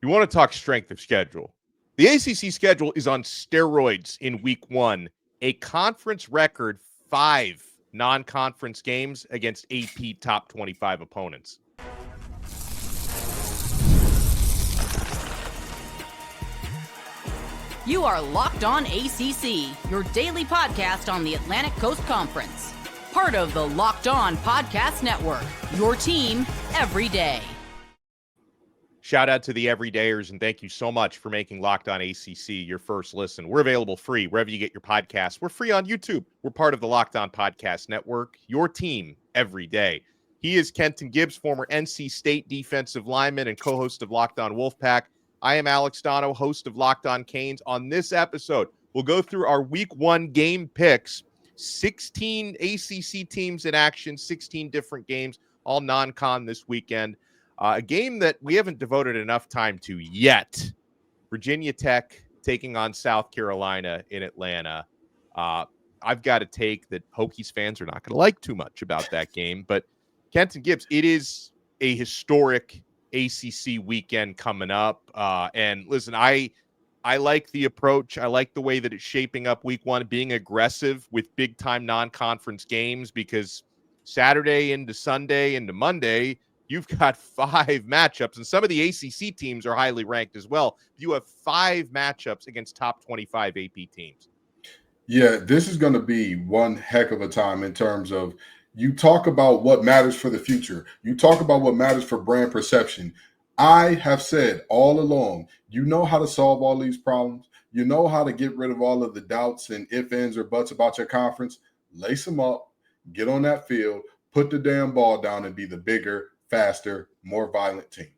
You want to talk strength of schedule? The ACC schedule is on steroids in week 1. A conference record 5 non-conference games against AP top 25 opponents. You are Locked On ACC, your daily podcast on the Atlantic Coast Conference. Part of the Locked On Podcast Network, your team every day. Shout out to the everydayers, and thank you so much for making Locked On ACC your first listen. We're available free wherever you get your podcasts. We're free on YouTube. We're part of the Locked On Podcast Network, your team every day. He is Kenton Gibbs, former NC State defensive lineman and co-host of Locked On Wolfpack. I am Alex Donno, host of Locked On Canes. On this episode, we'll go through our week 1 game picks. 16 ACC teams in action, 16 different games, all non-con this weekend. A game that we haven't devoted enough time to yet. Virginia Tech taking on South Carolina in Atlanta. I've got to take that Hokies fans are not going to like too much about that game. But Kenton Gibbs, it is a historic ACC weekend coming up. And listen, I like the approach. I like the way that it's shaping up week 1, being aggressive with big-time non-conference games, because Saturday into Sunday into Monday, you've got 5 matchups, and some of the ACC teams are highly ranked as well. You have 5 matchups against top 25 AP teams. Yeah, this is going to be one heck of a time in terms of, you talk about what matters for the future. You talk about what matters for brand perception. I have said all along, you know how to solve all these problems. You know how to get rid of all of the doubts and ifs, ands, or buts about your conference. Lace them up, get on that field, put the damn ball down, and be the bigger, faster, more violent team.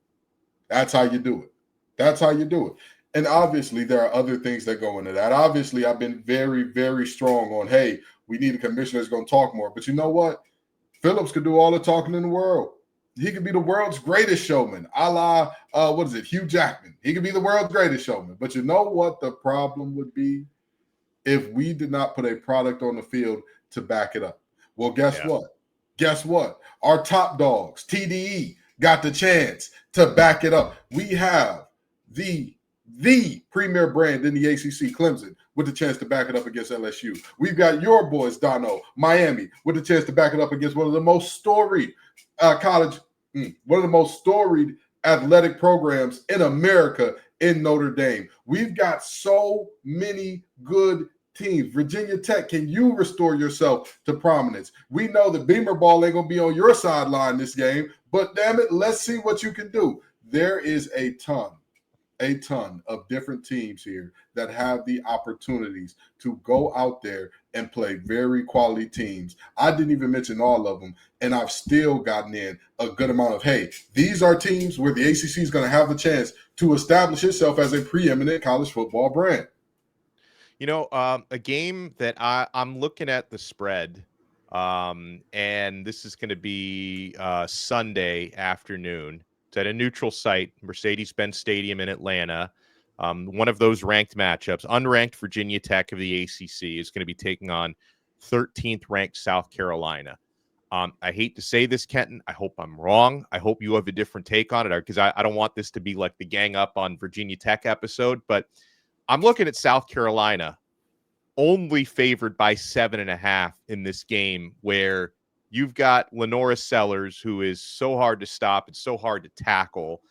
That's how you do it. That's how you do it. And obviously, there are other things that go into that. Obviously, I've been very, very strong on, hey, we need a commissioner that's going to talk more. But you know what? Phillips could do all the talking in the world. He could be the world's greatest showman, a la, Hugh Jackman. He could be the world's greatest showman. But you know what the problem would be? If we did not put a product on the field to back it up. Well, guess what? Guess what? Our top dogs, TDE, got the chance to back it up. We have the premier brand in the ACC, Clemson, with the chance to back it up against LSU. We've got your boys, Donno, Miami, with the chance to back it up against one of the most storied one of the most storied athletic programs in America in Notre Dame. We've got so many good teams. Virginia Tech, can you restore yourself to prominence? We know the Beamer ball ain't going to be on your sideline this game, but damn it, let's see what you can do. There is a ton of different teams here that have the opportunities to go out there and play very quality teams. I didn't even mention all of them, and I've still gotten in a good amount of, hey, these are teams where the ACC is going to have the chance to establish itself as a preeminent college football brand. You know, a game that I'm looking at the spread, and this is going to be Sunday afternoon. It's at a neutral site, Mercedes-Benz Stadium in Atlanta. One of those ranked matchups. Unranked Virginia Tech of the ACC is going to be taking on 13th ranked South Carolina. I hate to say this, Kenton. I hope I'm wrong. I hope you have a different take on it, because I don't want this to be like the gang up on Virginia Tech episode, but I'm looking at South Carolina only favored by 7.5 in this game, where you've got Lenora Sellers, who is so hard to stop and so hard to tackle.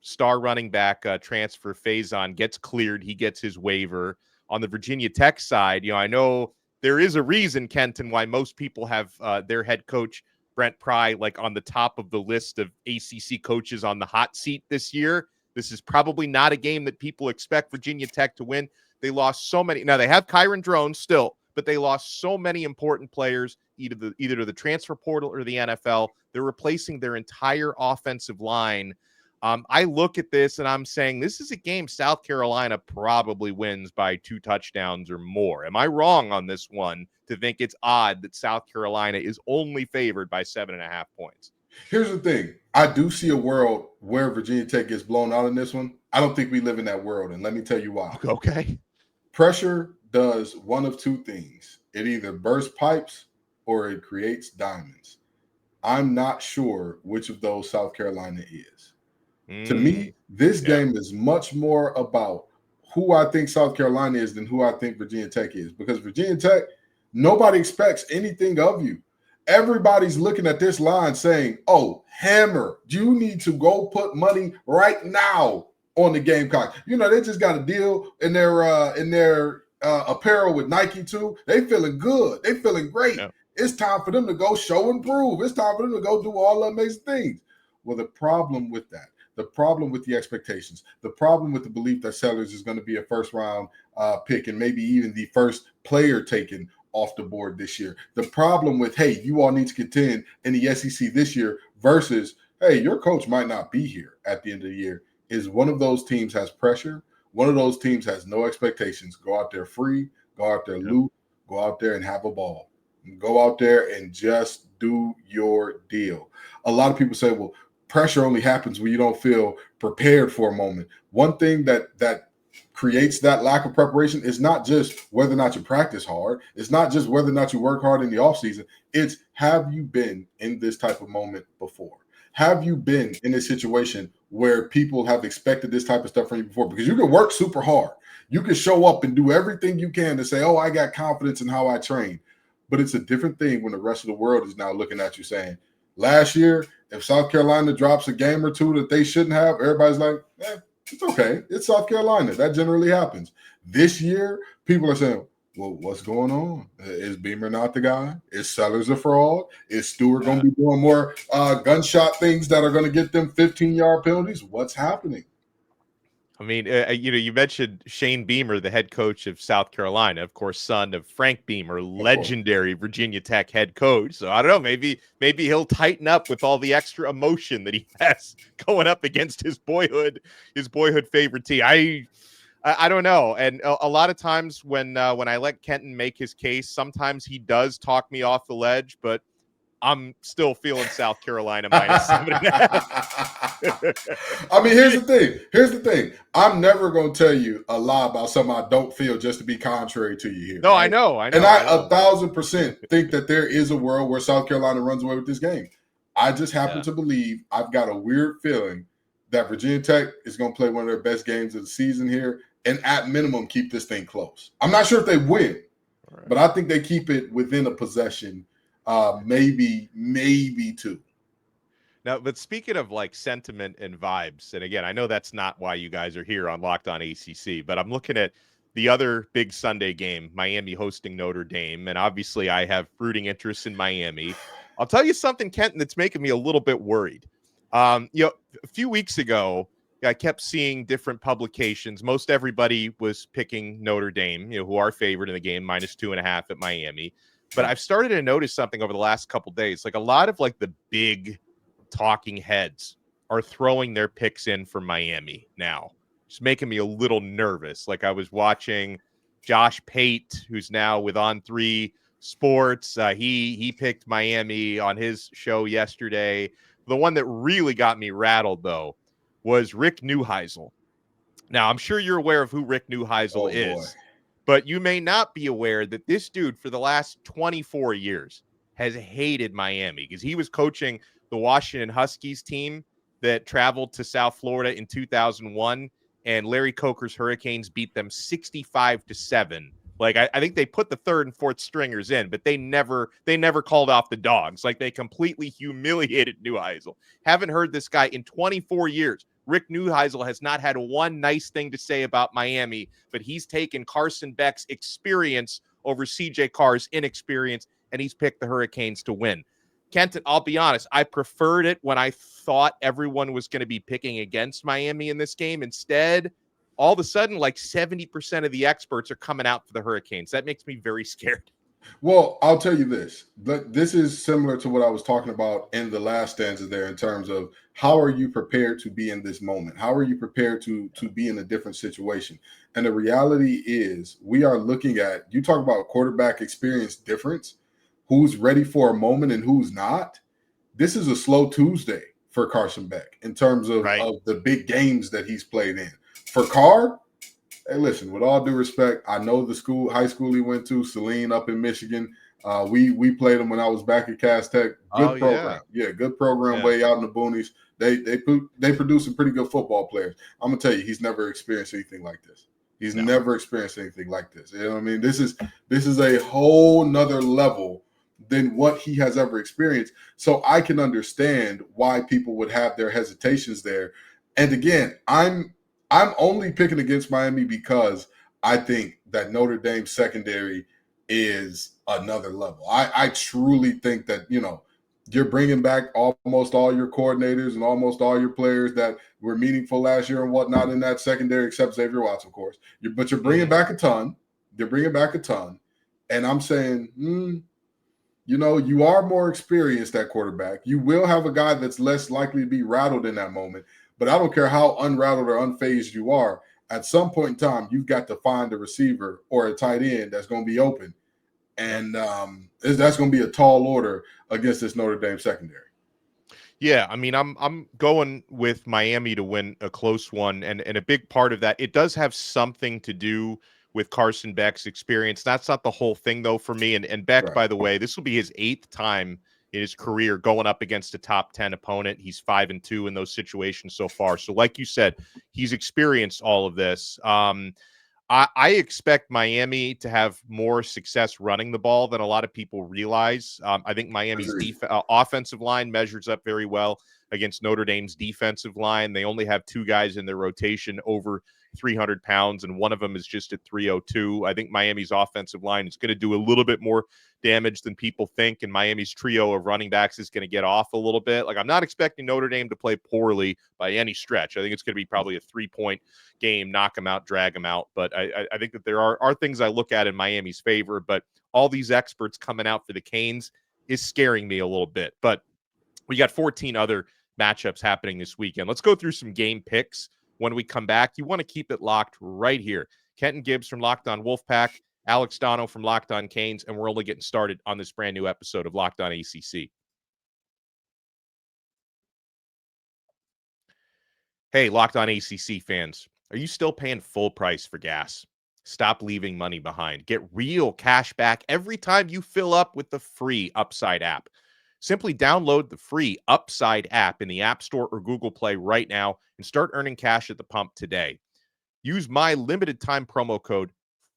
Star running back transfer Faison gets cleared. He gets his waiver. On the Virginia Tech side, I know there is a reason, Kenton, why most people have their head coach, Brent Pry, like on the top of the list of ACC coaches on the hot seat this year. This is probably not a game that people expect Virginia Tech to win. They lost so many. Now, they have Kyron Drones still, but they lost so many important players, either to the transfer portal or the NFL. They're replacing their entire offensive line. I look at this and I'm saying this is a game South Carolina probably wins by 2 touchdowns or more. Am I wrong on this one to think it's odd that South Carolina is only favored by 7.5 points? Here's the thing. I do see a world where Virginia Tech gets blown out in this one. I don't think we live in that world, and let me tell you why. Okay. Pressure does one of 2 things. It either bursts pipes or it creates diamonds. I'm not sure which of those South Carolina is. To me, this game is much more about who I think South Carolina is than who I think Virginia Tech is. Because Virginia Tech, nobody expects anything of you. Everybody's looking at this line saying, oh, Hammer, you need to go put money right now on the Gamecock. You know, they just got a deal in their apparel with Nike too. They feeling good. They feeling great. Yeah. It's time for them to go show and prove. It's time for them to go do all the amazing things. Well, the problem with that, the problem with the expectations, the problem with the belief that Sellers is going to be a first-round pick and maybe even the first player taken off the board this year. The problem with, hey, you all need to contend in the SEC this year versus, hey, your coach might not be here at the end of the year, is one of those teams has pressure. One of those teams has no expectations. Go out there free, go out there loot, go out there and have a ball. Go out there and just do your deal. A lot of people say, well, pressure only happens when you don't feel prepared for a moment. One thing that creates that lack of preparation is not just whether or not you practice hard. It's not just whether or not you work hard in the offseason. It's, have you been in this type of moment before? Have you been in a situation where people have expected this type of stuff from you before? Because you can work super hard. You can show up and do everything you can to say, oh, I got confidence in how I train. But it's a different thing when the rest of the world is now looking at you saying, last year, if South Carolina drops a game or two that they shouldn't have, everybody's like, it's okay. It's South Carolina. That generally happens. This year, people are saying, well, what's going on? Is Beamer not the guy? Is Sellers a fraud? Is Stewart going to be doing more gunshot things that are going to get them 15-yard penalties? What's happening? I mean, you mentioned Shane Beamer, the head coach of South Carolina, of course, son of Frank Beamer, legendary Virginia Tech head coach. So I don't know, maybe he'll tighten up with all the extra emotion that he has going up against his boyhood favorite team. I don't know. And a lot of times when I let Kenton make his case, sometimes he does talk me off the ledge, but I'm still feeling South Carolina minus 7.5. I mean, here's the thing. I'm never going to tell you a lie about something I don't feel just to be contrary to you here. No, right? I know. And I 1,000% think that there is a world where South Carolina runs away with this game. I just happen to believe, I've got a weird feeling that Virginia Tech is going to play one of their best games of the season here and at minimum keep this thing close. I'm not sure if they win, but I think they keep it within a possession. Maybe two. Now, but speaking of like sentiment and vibes, and again, I know that's not why you guys are here on Locked On ACC, but I'm looking at the other big Sunday game, Miami hosting Notre Dame, and obviously I have rooting interest in Miami. I'll tell you something, Kenton, that's making me a little bit worried. A few weeks ago, I kept seeing different publications. Most everybody was picking Notre Dame, who are favored in the game, minus 2.5 at Miami. But I've started to notice something over the last couple of days. Like a lot of like the big talking heads are throwing their picks in for Miami now. It's making me a little nervous. Like I was watching Josh Pate, who's now with On3 Sports. He picked Miami on his show yesterday. The one that really got me rattled, though, was Rick Neuheisel. Now, I'm sure you're aware of who Rick Neuheisel is. Boy. But you may not be aware that this dude for the last 24 years has hated Miami because he was coaching the Washington Huskies team that traveled to South Florida in 2001, and Larry Coker's Hurricanes beat them 65-7. Like I think they put the third and fourth stringers in, but they never called off the dogs. Like they completely humiliated Neuheisel. Haven't heard this guy in 24 years. Rick Neuheisel has not had one nice thing to say about Miami, but he's taken Carson Beck's experience over CJ Carr's inexperience, and he's picked the Hurricanes to win. Kenton, I'll be honest, I preferred it when I thought everyone was going to be picking against Miami in this game. Instead, all of a sudden, like 70% of the experts are coming out for the Hurricanes. That makes me very scared. Well, I'll tell you this. This is similar to what I was talking about in the last stanza there in terms of how are you prepared to be in this moment? How are you prepared to be in a different situation? And the reality is we are looking at, you talk about quarterback experience difference, who's ready for a moment and who's not. This is a slow Tuesday for Carson Beck in terms of the big games that he's played in. For Carr, hey, listen, with all due respect, I know the high school he went to, Saline up in Michigan. We played him when I was back at Cass Tech. Good program. Yeah, good program way out in the boonies. They produce some pretty good football players. I'm gonna tell you, he's never experienced anything like this. He's never experienced anything like this. You know what I mean? This is a whole nother level than what he has ever experienced. So I can understand why people would have their hesitations there. And again, I'm only picking against Miami because I think that Notre Dame secondary is another level. I truly think that, you're bringing back almost all your coordinators and almost all your players that were meaningful last year and whatnot in that secondary, except Xavier Watts, of course. But you're bringing back a ton. You're bringing back a ton. And I'm saying, you are more experienced at quarterback. You will have a guy that's less likely to be rattled in that moment. But I don't care how unrattled or unfazed you are. At some point in time, you've got to find a receiver or a tight end that's going to be open. And that's going to be a tall order against this Notre Dame secondary. Yeah, I mean, I'm going with Miami to win a close one, and a big part of that, it does have something to do with Carson Beck's experience. That's not the whole thing, though, for me. And Beck, Right. by the way, this will be his 8th time in his career going up against a top 10 opponent. He's 5-2 in those situations so far. So, like you said, he's experienced all of this. I expect Miami to have more success running the ball than a lot of people realize. I think Miami's offensive line measures up very well against Notre Dame's defensive line. They only have 2 guys in their rotation over 300 pounds, and one of them is just at 302. I think Miami's offensive line is going to do a little bit more damage than people think, and Miami's trio of running backs is going to get off a little bit. Like, I'm not expecting Notre Dame to play poorly by any stretch. I think it's going to be probably a 3-point game, knock them out, drag them out. But I think that there are things I look at in Miami's favor, but all these experts coming out for the Canes is scaring me a little bit. But we got 14 other matchups happening this weekend. Let's go through some game picks. When we come back, you want to keep it locked right here. Kenton Gibbs from Locked On Wolfpack, Alex Donno from Locked On Canes, and we're only getting started on this brand new episode of Locked On ACC. Hey, Locked On ACC fans, are you still paying full price for gas? Stop leaving money behind. Get real cash back every time you fill up with the free Upside app. Simply download the free Upside app in the App Store or Google Play right now and start earning cash at the pump today. Use my limited time promo code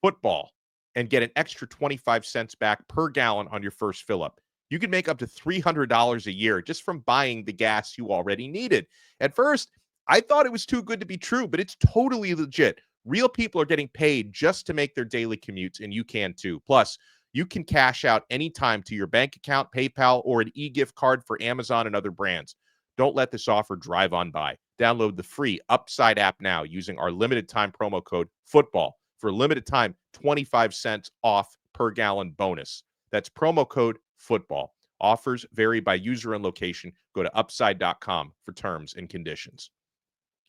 FOOTBALL and get an extra 25 cents back per gallon on your first fill up. You can make up to $300 a year just from buying the gas you already needed. At first, I thought it was too good to be true, but it's totally legit. Real people are getting paid just to make their daily commutes, and you can too. Plus, you can cash out anytime to your bank account, PayPal, or an e-gift card for Amazon and other brands. Don't let this offer drive on by. Download the free Upside app now using our limited time promo code FOOTBALL. For a limited time, 25 cents off per gallon bonus. That's promo code FOOTBALL. Offers vary by user and location. Go to upside.com for terms and conditions.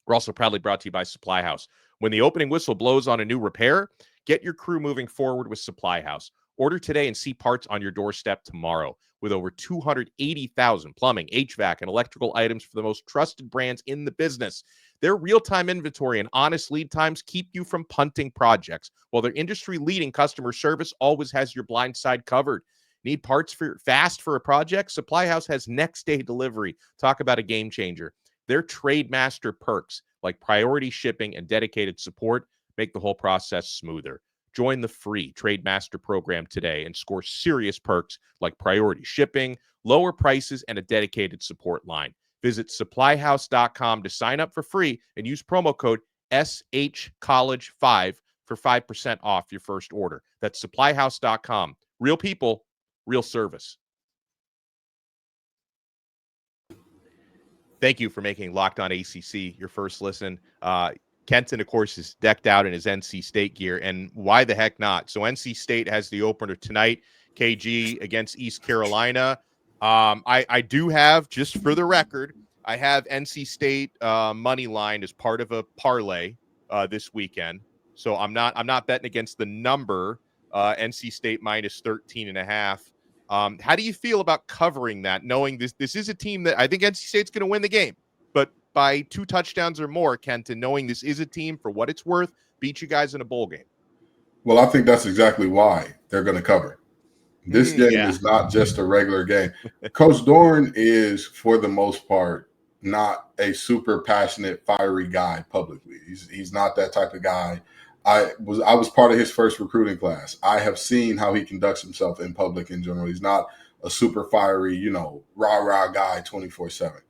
We're also proudly brought to you by SupplyHouse. When the opening whistle blows on a new repair, get your crew moving forward with SupplyHouse. Order today and see parts on your doorstep tomorrow. With over 280,000 plumbing, HVAC, and electrical items for the most trusted brands in the business. Their real-time inventory and honest lead times keep you from punting projects, while their industry-leading customer service always has your blind side covered. Need parts fast for a project? SupplyHouse has next-day delivery. Talk about a game changer. Their Trademaster perks, like priority shipping and dedicated support, make the whole process smoother. Join the free Trademaster program today and score serious perks like priority shipping, lower prices, and a dedicated support line. Visit supplyhouse.com to sign up for free and use promo code SHCollege5 for 5% off your first order. That's supplyhouse.com. Real people, real service. Thank you for making Locked On ACC your first listen. Kenton, of course, is decked out in his NC State gear, and why the heck not? So NC State has the opener tonight, KG against East Carolina. I do have, just for the record, I have NC State money line as part of a parlay this weekend. So I'm not betting against the number, NC State minus 13.5. How do you feel about covering that, knowing this is a team that I think NC State's going to win the game, but by 2 touchdowns or more, Kenton, knowing this is a team, for what it's worth, beat you guys in a bowl game? Well, I think that's exactly why they're going to cover. This game is not just a regular game. Coach Doran is, for the most part, not a super passionate, fiery guy publicly. He's not that type of guy. I was part of his first recruiting class. I have seen how he conducts himself in public in general. He's not a super fiery, rah-rah guy 24/7.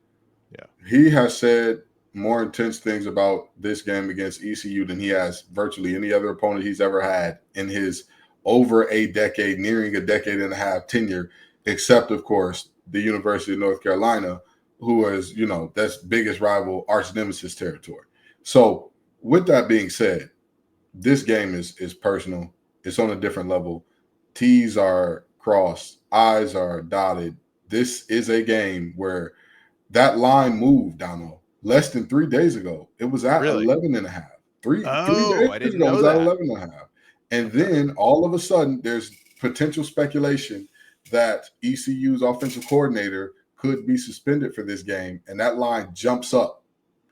Yeah. He has said more intense things about this game against ECU than he has virtually any other opponent he's ever had in his over a decade, nearing a decade and a half tenure, except, of course, the University of North Carolina, who is, that's biggest rival, arch nemesis territory. So with that being said, this game is personal. It's on a different level. T's are crossed, I's are dotted. This is a game where that line moved, Donno, less than 3 days ago. It was at 11 and a half. Three days I didn't know it was that. at 11 and a half. And then all of a sudden, there's potential speculation that ECU's offensive coordinator could be suspended for this game, and that line jumps up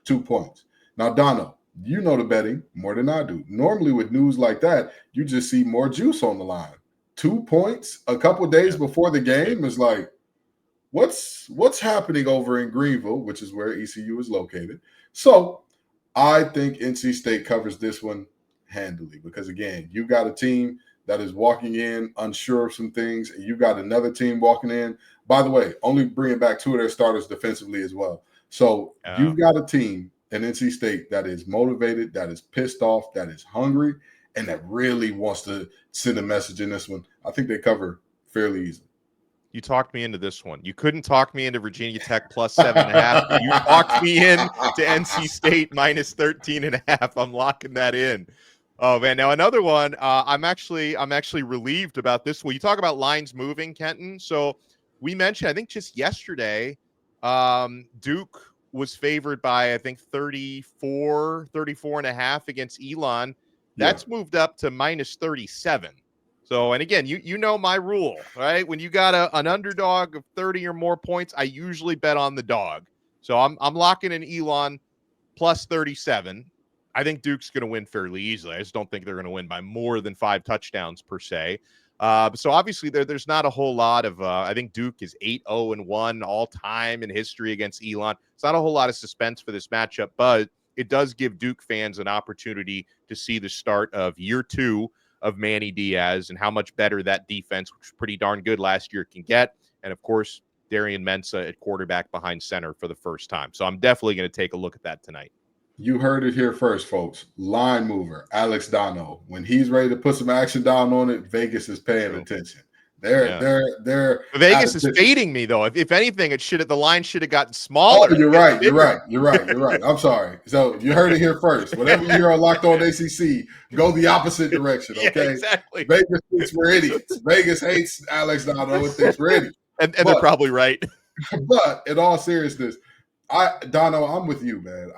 2 points. Now, Donno, you know the betting more than I do. Normally with news like that, you just see more juice on the line. 2 points a couple of days before the game is like, what's happening over in Greenville, which is where ECU is located. So I think NC State covers this one handily because, again, you got a team that is walking in unsure of some things, and you got another team walking in. By the way, only bringing back 2 of their starters defensively as well. So you've got a team in NC State that is motivated, that is pissed off, that is hungry, and that really wants to send a message in this one. I think they cover fairly easily. You talked me into this one. You couldn't talk me into Virginia Tech plus 7.5. You talked me in to NC State minus 13.5. I'm locking that in. Oh man! Now another one. I'm actually relieved about this one. You talk about lines moving, Kenton. So we mentioned, I think just yesterday, Duke was favored by, I think, 34.5 against Elon. That's moved up to minus 37. So, and again, you know my rule, right? When you got an underdog of 30 or more points, I usually bet on the dog. So I'm locking in Elon plus 37. I think Duke's going to win fairly easily. I just don't think they're going to win by more than 5 touchdowns per se. So obviously there's not a whole lot of, I think Duke is 8-0-1 all time in history against Elon. It's not a whole lot of suspense for this matchup, but it does give Duke fans an opportunity to see the start of year 2 of Manny Diaz and how much better that defense, which was pretty darn good last year, can get. And of course, Darian Mensah at quarterback behind center for the first time. So I'm definitely going to take a look at that tonight. You heard it here first, folks. Line mover, Alex Donno. When he's ready to put some action down on it, Vegas is paying attention. They're Vegas is fading me though. If anything, the line should have gotten smaller. Oh, you're right. I'm sorry. So you heard it here first. Whatever you hear on Locked On ACC, go the opposite direction. Okay, yeah, exactly. Vegas thinks we're idiots. Vegas hates Alex Donno and thinks we're idiots. And they're probably right. But in all seriousness, Donno, I'm with you, man.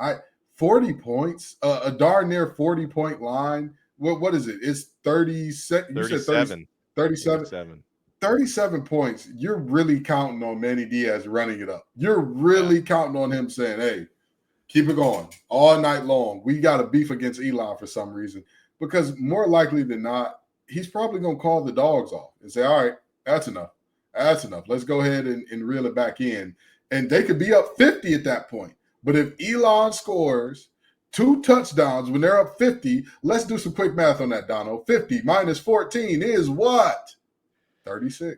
40 points, a darn near 40-point line. What is it? It's 37. You said 37. 37 points. You're really counting on Manny Diaz running it up. You're really counting on him saying, hey, keep it going all night long. We got a beef against Elon for some reason. Because more likely than not, he's probably going to call the dogs off and say, all right, that's enough. That's enough. Let's go ahead and reel it back in. And they could be up 50 at that point. But if Elon scores 2 touchdowns when they're up 50, let's do some quick math on that, Donno. 50 minus 14 is what? 36.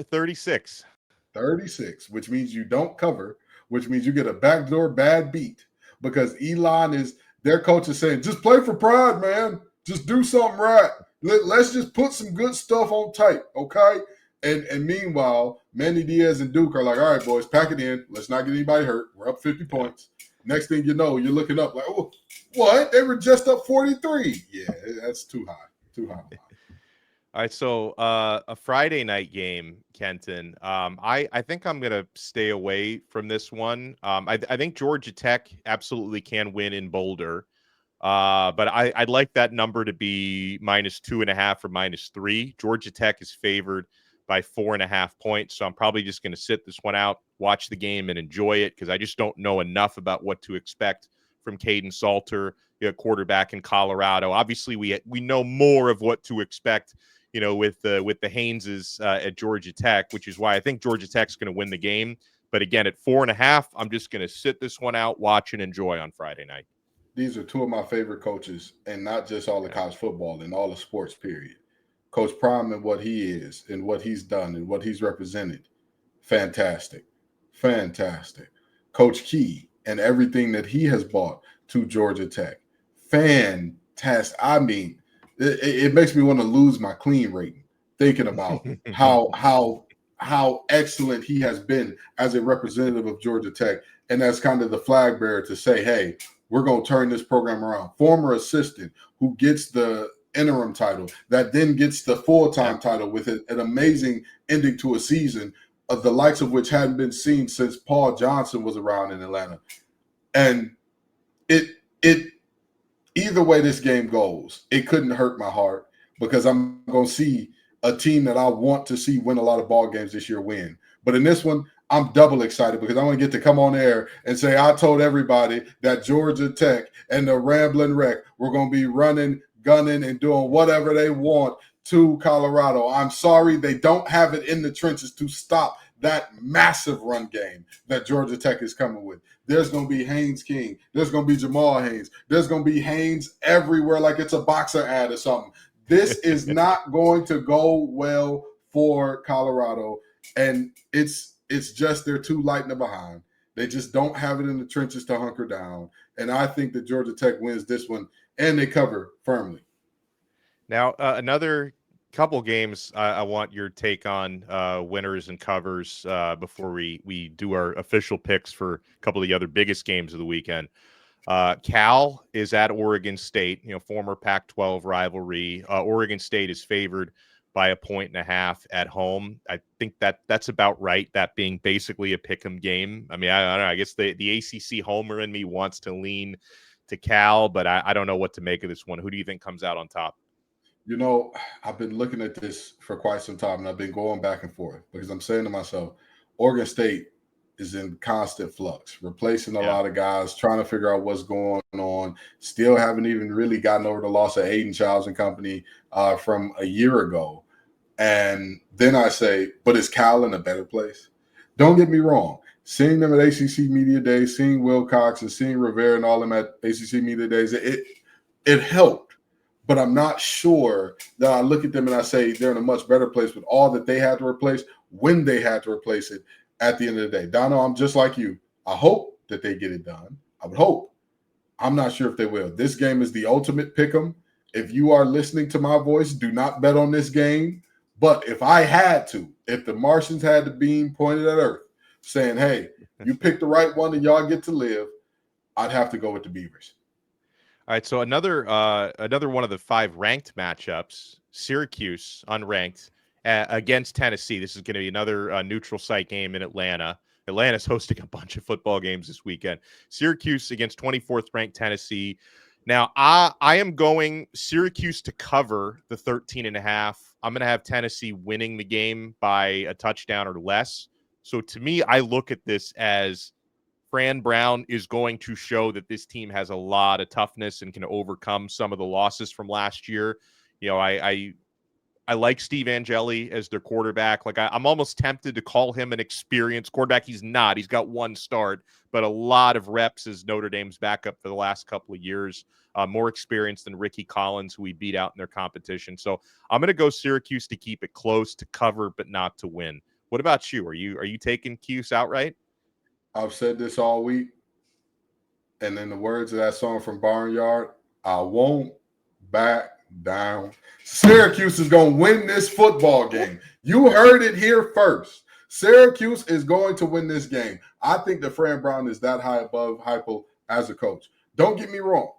36. 36, which means you don't cover, which means you get a backdoor bad beat because Elon their coach is saying, just play for pride, man. Just do something right. Let's just put some good stuff on tape, okay? And meanwhile, Manny Diaz and Duke are like, all right, boys, pack it in. Let's not get anybody hurt. We're up 50 points. Next thing you know, you're looking up like, oh, what? They were just up 43. Yeah, that's too high. Too high. All right, so a Friday night game, Kenton. I think I'm going to stay away from this one. I think Georgia Tech absolutely can win in Boulder. But I'd like that number to be minus 2.5 or minus 3. Georgia Tech is favored by 4.5 points. So I'm probably just going to sit this one out, watch the game, and enjoy it because I just don't know enough about what to expect from Caden Salter, quarterback in Colorado. Obviously, we know more of what to expect, with the Hayneses at Georgia Tech, which is why I think Georgia Tech's going to win the game. But again, at 4.5, I'm just going to sit this one out, watch and enjoy on Friday night. These are two of my favorite coaches, and not just all of college football, in all of sports, period. Coach Prime and what he is and what he's done and what he's represented. Fantastic. Fantastic. Coach Key and everything that he has brought to Georgia Tech. Fantastic. I mean, it makes me want to lose my clean rating thinking about how excellent he has been as a representative of Georgia Tech, and as kind of the flag bearer to say, hey, we're going to turn this program around. Former assistant who gets the interim title, that then gets the full-time title with an amazing ending to a season of the likes of which hadn't been seen since Paul Johnson was around in Atlanta. And it either way this game goes, it couldn't hurt my heart, because I'm going to see a team that I want to see win a lot of ball games this year win. But in this one, I'm double excited because I'm going to get to come on air and say I told everybody that Georgia Tech and the Rambling Wreck were going to be running, gunning, and doing whatever they want to Colorado. I'm sorry they don't have it in the trenches to stop that massive run game that Georgia Tech is coming with. There's going to be Haynes King. There's going to be Jamal Haynes. There's going to be Haynes everywhere like it's a boxer ad or something. This is not going to go well for Colorado, and it's just they're too light in the behind. They just don't have it in the trenches to hunker down, and I think that Georgia Tech wins this one, and they cover firmly. Now, another couple games I want your take on winners and covers before we do our official picks for a couple of the other biggest games of the weekend. Cal is at Oregon State, former Pac-12 rivalry. Oregon State is favored by 1.5 at home. I think that's about right, that being basically a pick'em game. I mean, I don't know. I guess the ACC homer in me wants to lean to Cal, but I don't know what to make of this one. Who do you think comes out on top? I've been looking at this for quite some time, and I've been going back and forth because I'm saying to myself, Oregon State is in constant flux, replacing a lot of guys, trying to figure out what's going on. Still haven't even really gotten over the loss of Aiden Childs and company from a year ago. And then I say, but is Cal in a better place? Don't get me wrong. Seeing them at ACC Media Days, seeing Wilcox and seeing Rivera and all them at ACC Media Days, it helped. But I'm not sure that I look at them and I say they're in a much better place with all that they had to replace when they had to replace it at the end of the day. Donno, I'm just like you. I hope that they get it done. I would hope. I'm not sure if they will. This game is the ultimate pick'em. If you are listening to my voice, do not bet on this game. But if I had to, if the Martians had the beam pointed at Earth saying, hey, you pick the right one and y'all get to live, I'd have to go with the Beavers. All right, so another one of the 5 ranked matchups, Syracuse unranked against Tennessee. This is going to be another neutral site game in Atlanta. Atlanta's hosting a bunch of football games this weekend. Syracuse against 24th ranked Tennessee. Now, I am going Syracuse to cover the 13.5. I'm going to have Tennessee winning the game by a touchdown or less. So to me, I look at this as Fran Brown is going to show that this team has a lot of toughness and can overcome some of the losses from last year. I like Steve Angeli as their quarterback. Like I'm almost tempted to call him an experienced quarterback. He's not. He's got one start, but a lot of reps as Notre Dame's backup for the last couple of years. More experience than Ricky Collins, who he beat out in their competition. So I'm going to go Syracuse to keep it close, to cover, but not to win. What about you? Are you taking Cuse outright? I've said this all week, and in the words of that song from Barnyard, I won't back down. Syracuse is going to win this football game. You heard it here first. Syracuse is going to win this game. I think that Fran Brown is that high above Heupel as a coach. Don't get me wrong.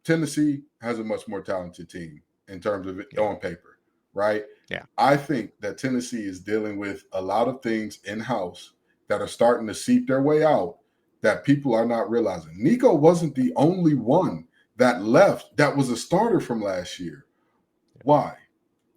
Tennessee has a much more talented team in terms of it on paper, right? Yeah. I think that Tennessee is dealing with a lot of things in-house that are starting to seep their way out that people are not realizing. Nico wasn't the only one that left that was a starter from last year. Why?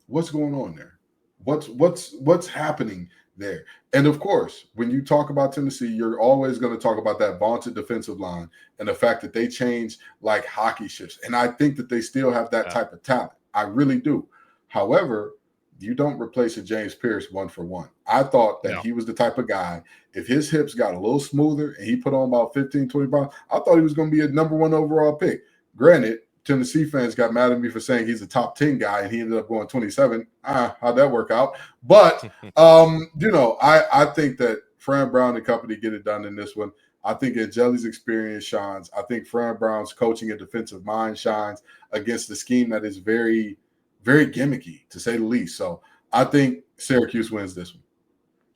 What's going on there? What's happening there? And of course, when you talk about Tennessee, you're always going to talk about that vaunted defensive line and the fact that they change like hockey shifts. And I think that they still have that type of talent. I really do. However, you don't replace a James Pierce 1-for-1. I thought that No. he was the type of guy, if his hips got a little smoother and he put on about 15, 20 pounds, I thought he was going to be a number 1 overall pick. Granted, Tennessee fans got mad at me for saying he's a top 10 guy and he ended up going 27. How'd that work out? But, I think that Fran Brown and company get it done in this one. I think Angeli's experience shines. I think Fran Brown's coaching and defensive mind shines against the scheme that is very, very gimmicky, to say the least. So I think Syracuse wins this one.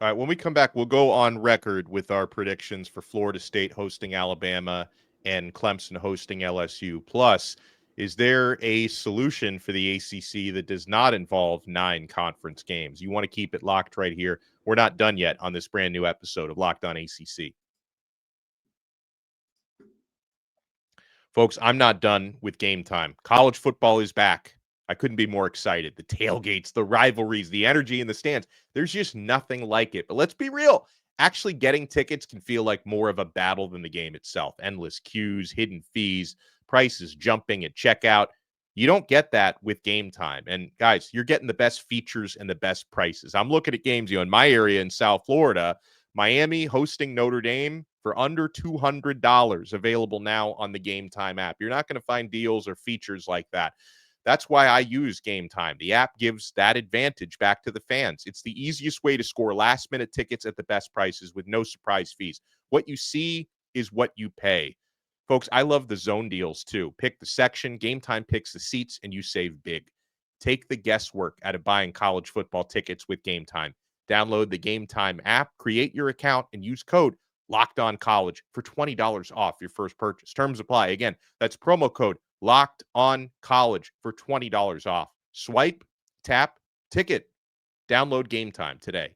All right, when we come back, we'll go on record with our predictions for Florida State hosting Alabama and Clemson hosting LSU. Plus, is there a solution for the ACC that does not involve 9 conference games? You want to keep it locked right here. We're not done yet on this brand new episode of Locked On ACC. Folks, I'm not done with Game Time. College football is back. I couldn't be more excited. The tailgates, the rivalries, the energy in the stands. There's just nothing like it. But let's be real. Actually getting tickets can feel like more of a battle than the game itself. Endless queues, hidden fees, prices jumping at checkout. You don't get that with Game Time. And guys, you're getting the best features and the best prices. I'm looking at games, in my area in South Florida, Miami hosting Notre Dame for under $200, available now on the Game Time app. You're not going to find deals or features like that. That's why I use Game Time. The app gives that advantage back to the fans. It's the easiest way to score last-minute tickets at the best prices with no surprise fees. What you see is what you pay. Folks, I love the zone deals too. Pick the section, Game Time picks the seats, and you save big. Take the guesswork out of buying college football tickets with Game Time. Download the Game Time app, create your account, and use code LOCKEDONCollege for $20 off your first purchase. Terms apply. Again, that's promo code LOCKEDONCollege for $20 off. Swipe, tap, ticket. Download Game Time today.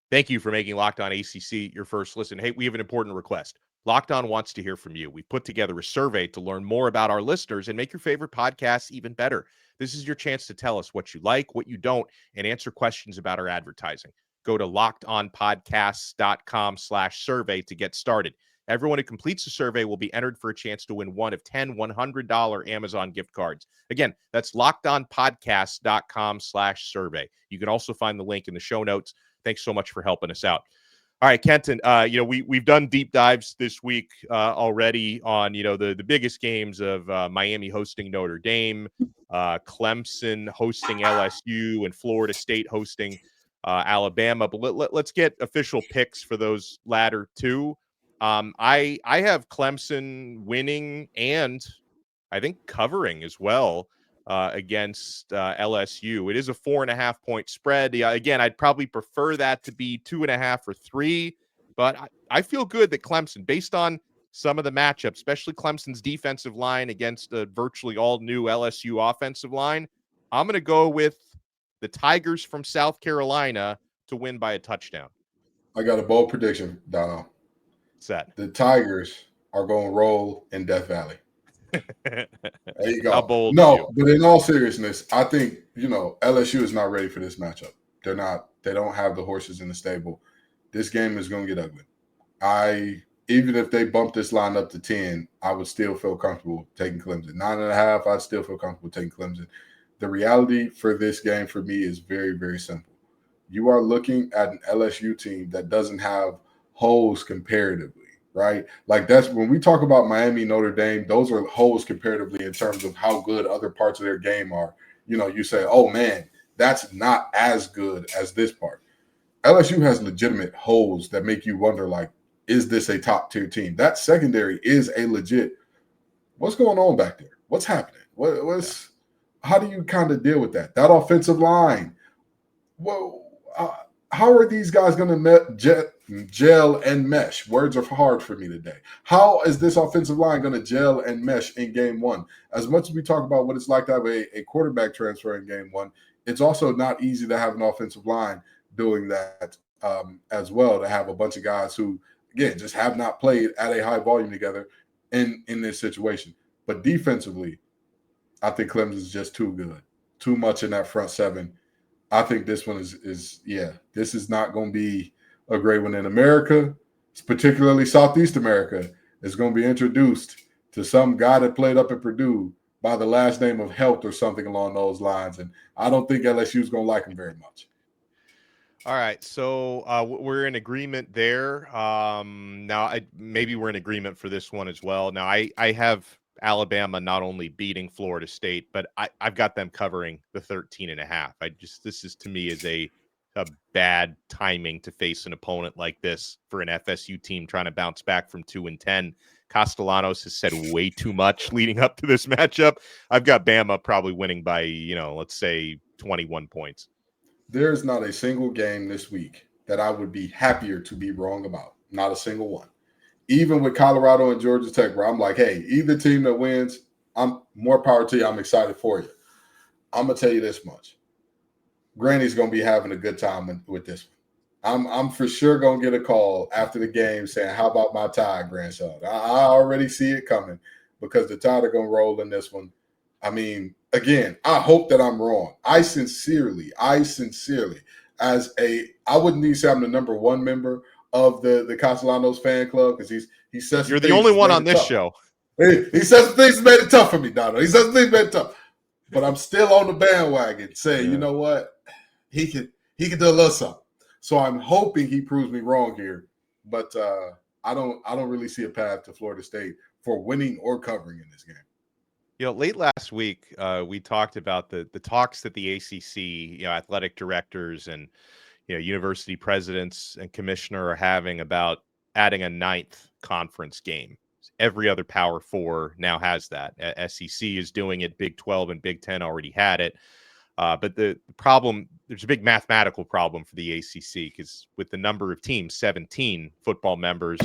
Thank you for making Locked On ACC your first listen. Hey, we have an important request. Locked On wants to hear from you. We've put together a survey to learn more about our listeners and make your favorite podcasts even better. This is your chance to tell us what you like, what you don't, and answer questions about our advertising. Go to lockedonpodcasts.com/survey to get started. Everyone who completes the survey will be entered for a chance to win one of 10 $100 Amazon gift cards. Again, that's lockedonpodcasts.com/survey. You can also find the link in the show notes. Thanks so much for helping us out. All right, Kenton, we've done deep dives this week already on, the biggest games of Miami hosting Notre Dame, Clemson hosting LSU, and Florida State hosting Alabama. But let's get official picks for those latter two. I have Clemson winning and I think covering as well against LSU. It is a 4.5-point spread. Again, I'd probably prefer that to be 2.5 or 3, but I feel good that Clemson, based on some of the matchups, especially Clemson's defensive line against a virtually all new LSU offensive line, I'm going to go with the Tigers from South Carolina to win by a touchdown. I got a bold prediction, Donno. Set. The Tigers are going to roll in Death Valley. There you go. How bold No, but in all seriousness, I think, LSU is not ready for this matchup. They're not. They don't have the horses in the stable. This game is going to get ugly. Even if they bump this line up to 10, I would still feel comfortable taking Clemson. 9.5, I'd still feel comfortable taking Clemson. The reality for this game for me is very, very simple. You are looking at an LSU team that doesn't have holes comparatively. Right? Like that's when we talk about Miami, Notre Dame, those are holes comparatively in terms of how good other parts of their game are. You say, oh man, that's not as good as this part. LSU has legitimate holes that make you wonder, like, is this a top tier team? That secondary is a legit. What's going on back there? What's happening? How do you kind of deal with that? That offensive line. Well, how are these guys going to gel and mesh? Words are hard for me today. How is this offensive line going to gel and mesh in game one? As much as we talk about what it's like to have a quarterback transfer in game one, it's also not easy to have an offensive line doing that as well, to have a bunch of guys who, again, just have not played at a high volume together in this situation. But defensively, I think Clemson's just too good. Too much in that front seven. I think this one is this is not going to be a great one in America, particularly Southeast America. Is going to be introduced to some guy that played up at Purdue by the last name of Health or something along those lines. And I don't think LSU is going to like him very much. All right, so we're in agreement there. Now, maybe we're in agreement for this one as well. Now, I have Alabama not only beating Florida State, but I've got them covering the 13.5. This is to me is a bad timing to face an opponent like this for an FSU team trying to bounce back from 2-10. Castellanos has said way too much leading up to this matchup. I've got Bama probably winning by, let's say 21 points. There's not a single game this week that I would be happier to be wrong about. Not a single one. Even with Colorado and Georgia Tech, where I'm like, hey, either team that wins, I'm more power to you. I'm excited for you. I'm going to tell you this much. Granny's going to be having a good time with this one. I'm for sure going to get a call after the game saying, how about my Tide, grandson? I already see it coming because the Tide are going to roll in this one. I mean, again, I hope that I'm wrong. I sincerely, I wouldn't need to say I'm the number one member of the Castellanos fan club because he says you're the only one on this show. He says some things made it tough for me, Donno. He says some things made it tough. But I'm still on the bandwagon saying, you know what? He can do a little something. So I'm hoping he proves me wrong here. But I don't really see a path to Florida State for winning or covering in this game. Late last week, we talked about the talks that the ACC, athletic directors and, university presidents and commissioner are having about adding a 9th conference game. Every other Power 4 now has that. SEC is doing it. Big 12 and Big 10 already had it. But the problem, there's a big mathematical problem for the ACC because with the number of teams, 17 football members,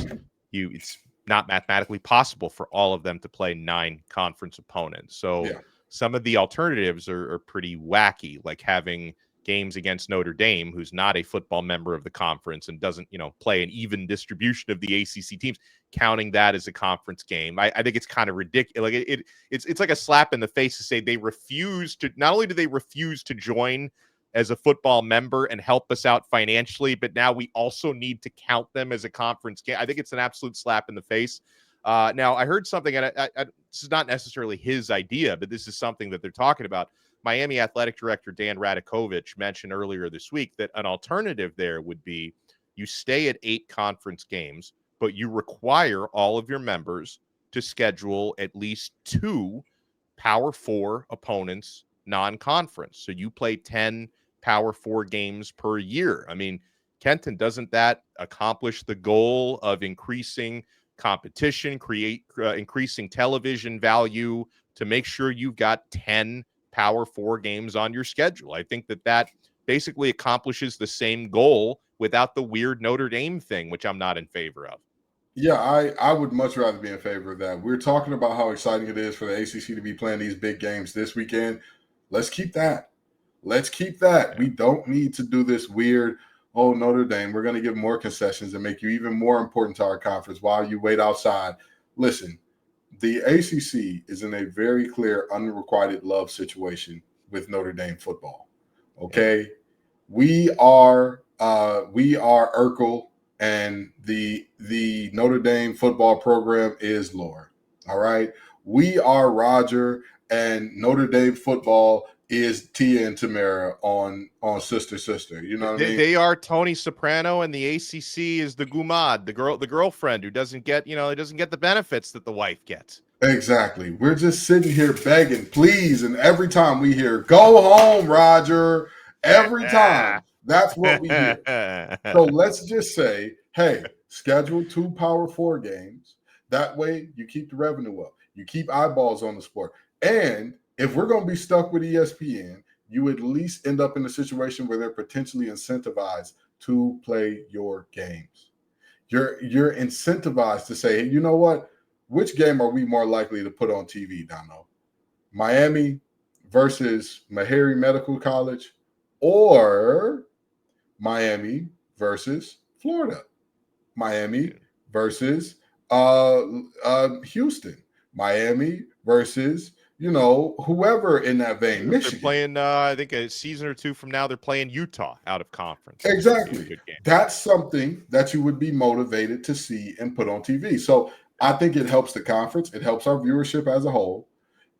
it's not mathematically possible for all of them to play 9 conference opponents. So some of the alternatives are pretty wacky, like having games against Notre Dame, who's not a football member of the conference and doesn't, play an even distribution of the ACC teams, counting that as a conference game. I think it's kind of ridiculous. Like it's like a slap in the face to say they refuse to, not only do they refuse to join as a football member and help us out financially, but now we also need to count them as a conference game. I think it's an absolute slap in the face. Now, I heard something, and this is not necessarily his idea, but this is something that they're talking about. Miami Athletic Director Dan Radakovich mentioned earlier this week that an alternative there would be you stay at 8 conference games, but you require all of your members to schedule at least 2 Power 4 opponents non-conference. So you play 10 Power 4 games per year. I mean, Kenton, doesn't that accomplish the goal of increasing competition, increasing television value to make sure you've got 10 Power 4 games on your schedule? I think that basically accomplishes the same goal without the weird Notre Dame thing, which I'm not in favor of. Yeah, I would much rather be in favor of that. We're talking about how exciting it is for the ACC to be playing these big games this weekend. Let's keep that. We don't need to do this weird, Notre Dame, we're going to give more concessions and make you even more important to our conference while you wait outside. Listen, the ACC is in a very clear unrequited love situation with Notre Dame football. Okay, we are Urkel, and the Notre Dame football program is Lore. All right, we are Roger, and Notre Dame football is Tia and Tamara on Sister. You know what I mean? They are Tony Soprano, and the ACC is the Gumad, the girlfriend who doesn't get the benefits that the wife gets. Exactly. We're just sitting here begging, please, and every time we hear "Go home, Roger," every time that's what we hear. So let's just say, hey, schedule 2 Power 4 games. That way, you keep the revenue up, you keep eyeballs on the sport, and if we're going to be stuck with ESPN, you at least end up in a situation where they're potentially incentivized to play your games. You're incentivized to say, hey, you know what? Which game are we more likely to put on TV, Donno? Miami versus Meharry Medical College, or Miami versus Florida? Miami versus Houston? Miami versus whoever in that vein. Michigan. They're playing, I think a season or 2 from now, they're playing Utah out of conference. Exactly. That's something that you would be motivated to see and put on TV. So I think it helps the conference. It helps our viewership as a whole.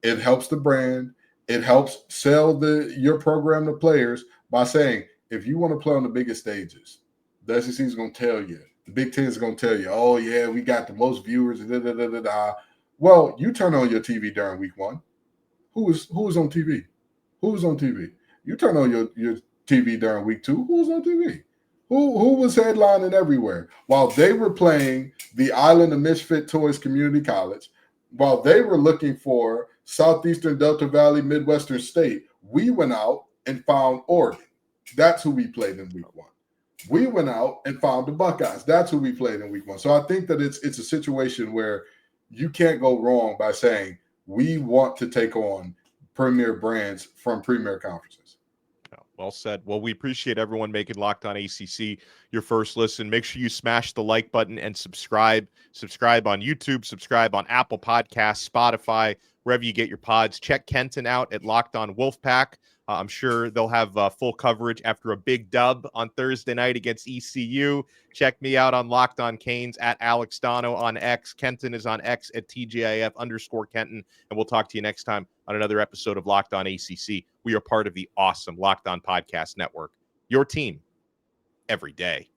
It helps the brand. It helps sell your program to players by saying, if you want to play on the biggest stages, the SEC is going to tell you. The Big Ten is going to tell you, oh, yeah, we got the most viewers. Da, da, da, da, da. Well, you turn on your TV during week one. Who was on TV? Who was on TV? You turn on your TV during week two. Who was on TV? Who was headlining everywhere? While they were playing the Island of Misfit Toys Community College, while they were looking for Southeastern Delta Valley Midwestern State, we went out and found Oregon. That's who we played in week one. We went out and found the Buckeyes. That's who we played in week one. So I think that it's a situation where you can't go wrong by saying we want to take on premier brands from premier conferences. Well said. Well, we appreciate everyone making Locked On ACC your first listen. Make sure you smash the like button and subscribe. Subscribe on YouTube, subscribe on Apple Podcasts, Spotify, wherever you get your pods. Check Kenton out at Locked On Wolfpack. I'm sure they'll have full coverage after a big dub on Thursday night against ECU. Check me out on Locked On Canes at Alex Donno on X. Kenton is on X at TGIF_Kenton. And we'll talk to you next time on another episode of Locked On ACC. We are part of the awesome Locked On Podcast Network. Your team every day.